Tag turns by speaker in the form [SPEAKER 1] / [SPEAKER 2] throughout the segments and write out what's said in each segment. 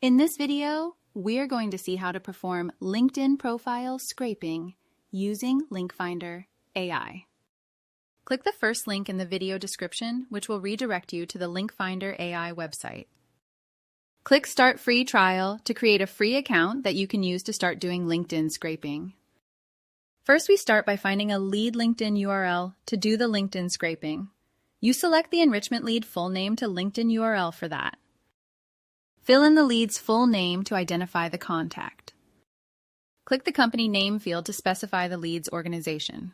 [SPEAKER 1] In this video, we're going to see how to perform LinkedIn profile scraping using Link Finder AI. Click the first link in the video description, which will redirect you to the Link Finder AI website. Click Start Free Trial to create a free account that you can use to start doing LinkedIn scraping. First, we start by finding a lead LinkedIn URL to do the LinkedIn scraping. You select the enrichment lead full name to LinkedIn URL for that. Fill in the lead's full name to identify the contact. Click the company name field to specify the lead's organization.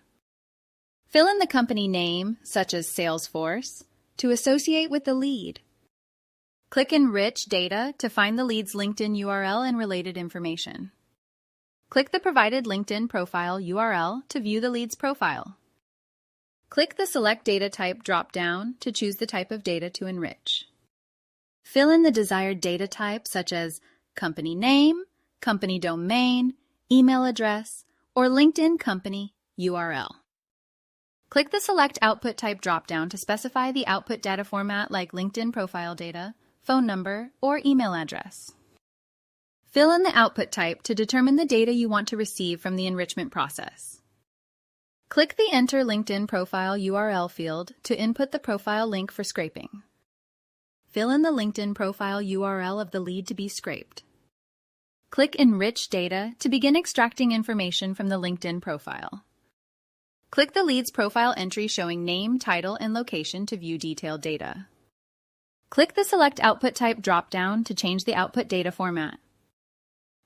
[SPEAKER 1] Fill in the company name, such as Salesforce, to associate with the lead. Click Enrich Data to find the lead's LinkedIn URL and related information. Click the provided LinkedIn profile URL to view the lead's profile. Click the Select Data Type drop-down to choose the type of data to enrich. Fill in the desired data type such as company name, company domain, email address, or LinkedIn company URL. Click the Select Output Type drop-down to specify the output data format like LinkedIn profile data, phone number, or email address. Fill in the output type to determine the data you want to receive from the enrichment process. Click the Enter LinkedIn Profile URL field to input the profile link for scraping. Fill in the LinkedIn profile URL of the lead to be scraped. Click Enrich Data to begin extracting information from the LinkedIn profile. Click the lead's profile entry showing name, title, and location to view detailed data. Click the Select Output Type drop-down to change the output data format.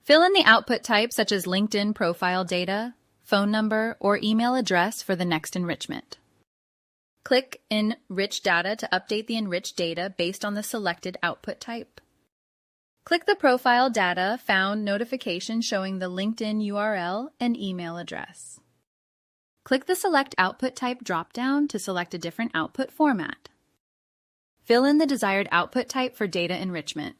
[SPEAKER 1] Fill in the output type such as LinkedIn profile data, phone number, or email address for the next enrichment. Click Enrich Data to update the enriched data based on the selected output type. Click the Profile Data Found notification showing the LinkedIn URL and email address. Click the Select Output Type drop-down to select a different output format. Fill in the desired output type for data enrichment.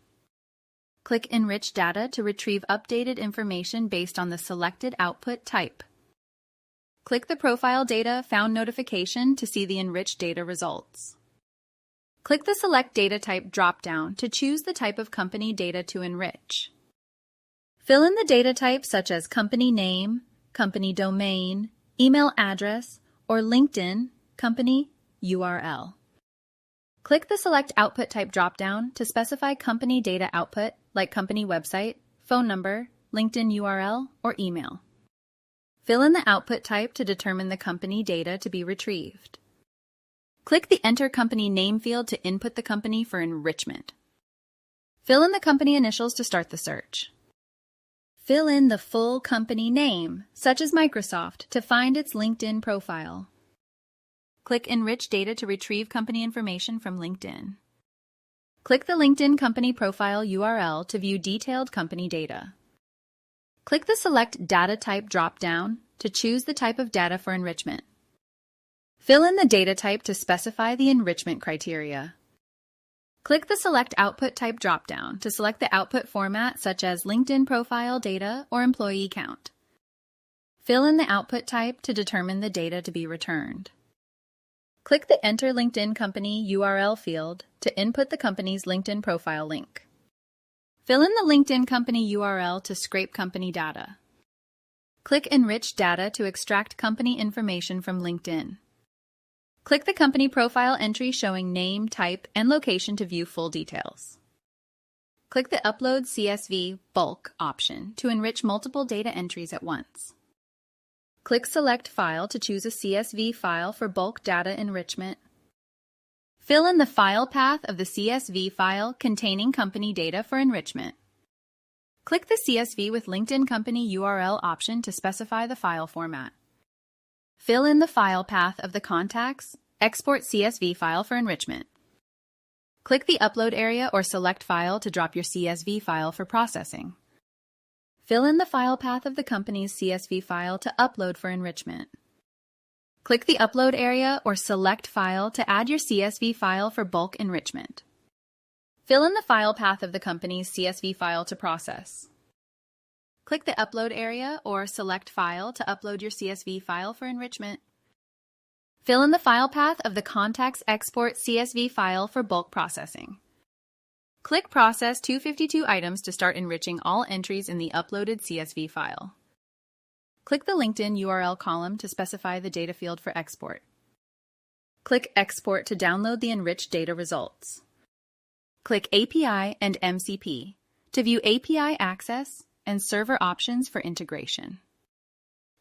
[SPEAKER 1] Click Enrich Data to retrieve updated information based on the selected output type. Click the Profile Data Found notification to see the enriched data results. Click the Select Data Type drop-down to choose the type of company data to enrich. Fill in the data type such as company name, company domain, email address, or LinkedIn company URL. Click the Select Output Type drop-down to specify company data output like company website, phone number, LinkedIn URL, or email. Fill in the output type to determine the company data to be retrieved. Click the Enter Company Name field to input the company for enrichment. Fill in the company initials to start the search. Fill in the full company name, such as Microsoft, to find its LinkedIn profile. Click Enrich Data to retrieve company information from LinkedIn. Click the LinkedIn company profile URL to view detailed company data. Click the Select Data Type drop-down to choose the type of data for enrichment. Fill in the data type to specify the enrichment criteria. Click the Select Output Type drop-down to select the output format such as LinkedIn profile data or employee count. Fill in the output type to determine the data to be returned. Click the Enter LinkedIn Company URL field to input the company's LinkedIn profile link. Fill in the LinkedIn company URL to scrape company data. Click Enrich Data to extract company information from LinkedIn. Click the company profile entry showing name, type, and location to view full details. Click the Upload CSV Bulk option to enrich multiple data entries at once. Click Select File to choose a CSV file for bulk data enrichment. Fill in the file path of the CSV file containing company data for enrichment. Click the CSV with LinkedIn Company URL option to specify the file format. Fill in the file path of the contact's Export CSV file for enrichment. Click the Upload area or Select File to drop your CSV file for processing. Fill in the file path of the company's CSV file to upload for enrichment. Click the Upload area or Select File to add your CSV file for bulk enrichment. Fill in the file path of the company's CSV file to process. Click the Upload area or Select File to upload your CSV file for enrichment. Fill in the file path of the contact's Export CSV file for bulk processing. Click Process 252 items to start enriching all entries in the uploaded CSV file. Click the LinkedIn URL column to specify the data field for export. Click Export to download the enriched data results. Click API and MCP to view API access and server options for integration.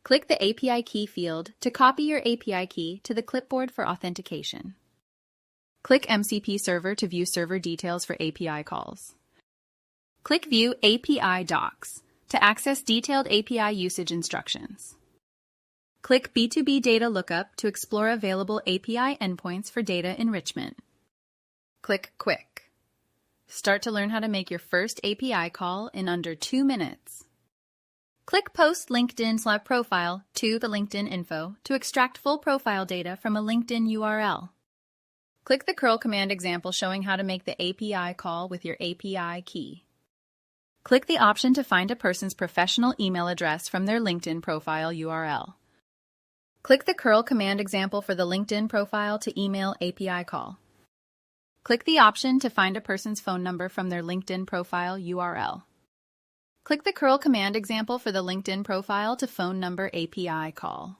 [SPEAKER 1] Click the API key field to copy your API key to the clipboard for authentication. Click MCP Server to view server details for API calls. Click View API Docs to access detailed API usage instructions. Click B2B Data Lookup to explore available API endpoints for data enrichment. Click Quick. Start to learn how to make your first API call in under 2 minutes. Click Post LinkedIn profile to the LinkedIn info to extract full profile data from a LinkedIn URL. Click the curl command example showing how to make the API call with your API key. Click the option to find a person's professional email address from their LinkedIn profile URL. Click the curl command example for the LinkedIn profile to email API call. Click the option to find a person's phone number from their LinkedIn profile URL. Click the curl command example for the LinkedIn profile to phone number API call.